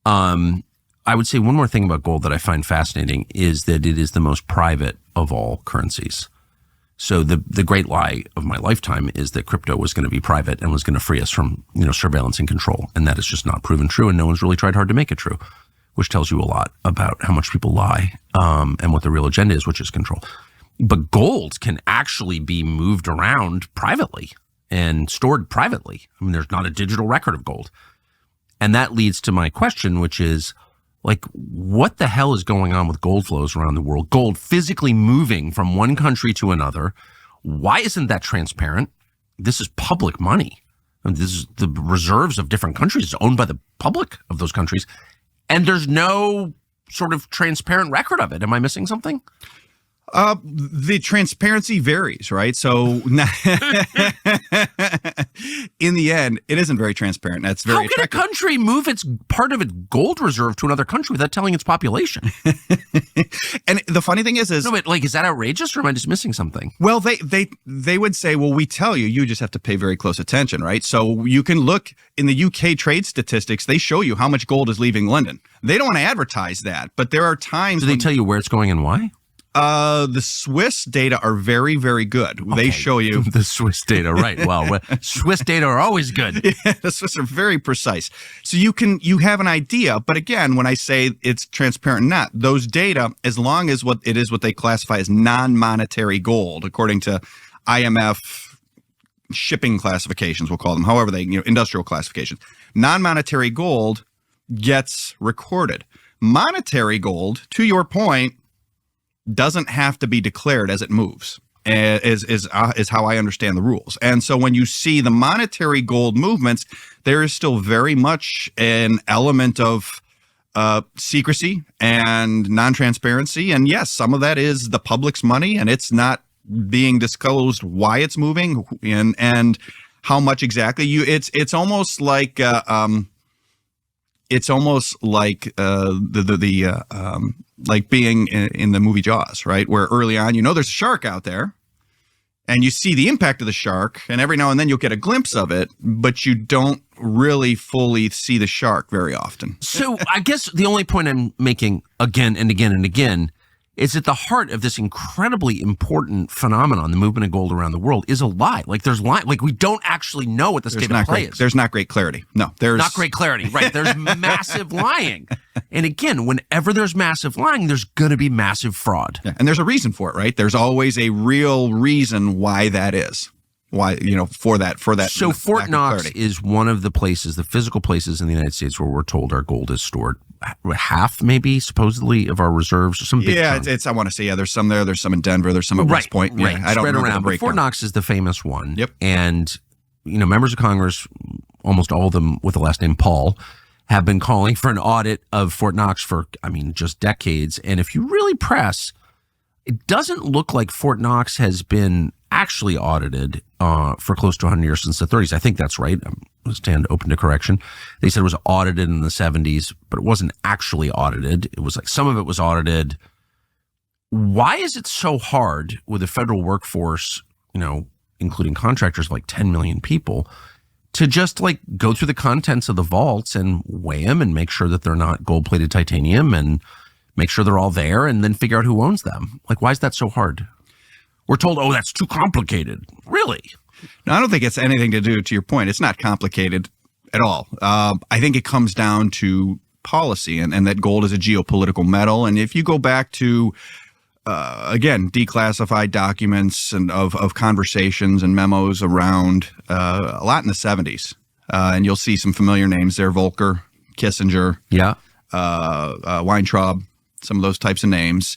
I would say one more thing about gold that I find fascinating is that it is the most private of all currencies. So the great lie of my lifetime is that crypto was going to be private and was going to free us from, surveillance and control. And that is just not proven true. And no one's really tried hard to make it true, which tells you a lot about how much people lie, and what the real agenda is, which is control. But gold can actually be moved around privately and stored privately. I mean, there's not a digital record of gold. And that leads to my question, which is, what the hell is going on with gold flows around the world? Gold physically moving from one country to another. Why isn't that transparent? This is public money. And this is the reserves of different countries. It's owned by the public of those countries. And there's no sort of transparent record of it. Am I missing something? The transparency varies, right? So in the end, it isn't very transparent. That's very attractive. How can a country move its part of its gold reserve to another country without telling its population? And the funny thing is no, but is that outrageous, or am I just missing something? Well, they would say, well, we tell you, you just have to pay very close attention, right? So you can look in the UK trade statistics, they show you how much gold is leaving London. They don't want to advertise that, but there are times. Do they tell you where it's going and why? The Swiss data are very, very good. Okay. They show you the Swiss data, right? Well, Swiss data are always good. Yeah, the Swiss are very precise. So you have an idea. But again, when I say it's transparent, not those data, as long as what they classify as non-monetary gold, according to IMF shipping classifications, we'll call them, however they, industrial classifications. Non-monetary gold gets recorded. Monetary gold, to your point, doesn't have to be declared as it moves, is how I understand the rules. And so when you see the monetary gold movements, there is still very much an element of secrecy and non-transparency. And yes, some of that is the public's money, and it's not being disclosed why it's moving and how much exactly. It's almost like like being in the movie Jaws, right? Where early on, there's a shark out there and you see the impact of the shark, and every now and then you'll get a glimpse of it, but you don't really fully see the shark very often. So I guess the only point I'm making again and again and again is at the heart of this incredibly important phenomenon, the movement of gold around the world, is a lie. There's lie. We don't actually know what the state of play is. There's not great clarity. No, there's not great clarity. Right. There's massive lying. And again, whenever there's massive lying, there's going to be massive fraud. Yeah, and there's a reason for it, right? There's always a real reason why that is. Why, for that. So Fort Knox is one of the places, the physical places in the United States where we're told our gold is stored. Half, maybe, supposedly, of our reserves, or some big chunk. It's I want to say, there's some there. There's some in Denver. There's some at West Point. Right. Yeah, I don't spread remember around. the But Fort Knox is the famous one. Yep. And, members of Congress, almost all of them with the last name Paul, have been calling for an audit of Fort Knox for, just decades. And if you really press, it doesn't look like Fort Knox has been actually audited for close to 100 years, since the 30s. I think that's right. I stand open to correction. They said it was audited in the 70s, but it wasn't actually audited. It was some of it was audited. Why is it so hard with a federal workforce, including contractors, 10 million people, to just go through the contents of the vaults and weigh them and make sure that they're not gold-plated titanium and make sure they're all there and then figure out who owns them? Why is that so hard? We're told, oh, that's too complicated. Really? No, I don't think it's anything to do, to your point. It's not complicated at all. I think it comes down to policy and that gold is a geopolitical metal. And if you go back to, again, declassified documents and of conversations and memos around a lot in the 70s, and you'll see some familiar names there, Volcker, Kissinger, Weintraub, some of those types of names.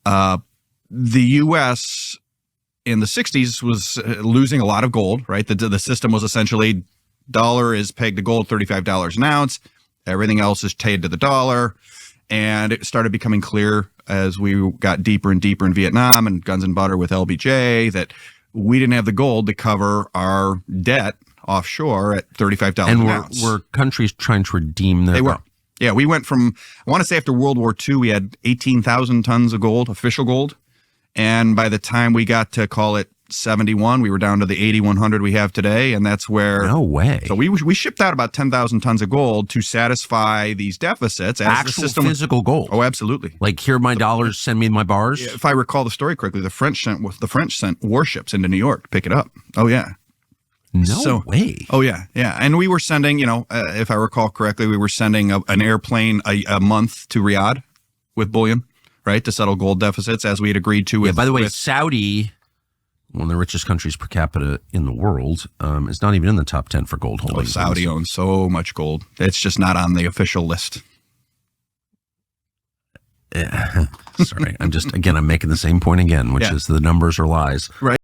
The U.S. in the 60s was losing a lot of gold, right? The system was essentially dollar is pegged to gold, $35 an ounce. Everything else is tied to the dollar. And it started becoming clear as we got deeper and deeper in Vietnam and guns and butter with LBJ that we didn't have the gold to cover our debt offshore at $35 an ounce. And were countries trying to redeem their... They were. Yeah, we went from, I want to say after World War II, we had 18,000 tons of gold, official gold. And by the time we got to, call it 71. We were down to the 8,100 we have today, and that's where. No way. So we shipped out about 10,000 tons of gold to satisfy these deficits. As Actual the system, physical gold. Oh, absolutely. Like, here are my dollars, send me my bars. If I recall the story correctly, the French sent warships into New York to pick it up. Oh yeah. No way. Oh yeah, yeah. And we were sending, if I recall correctly, we were sending an airplane a month to Riyadh with bullion, right, to settle gold deficits as we had agreed to. By the way, Saudi, one of the richest countries per capita in the world, is not even in the top 10 for gold holdings. Saudi owns so much gold. It's just not on the official list. Sorry, I'm making the same point again, which is the numbers are lies. Right.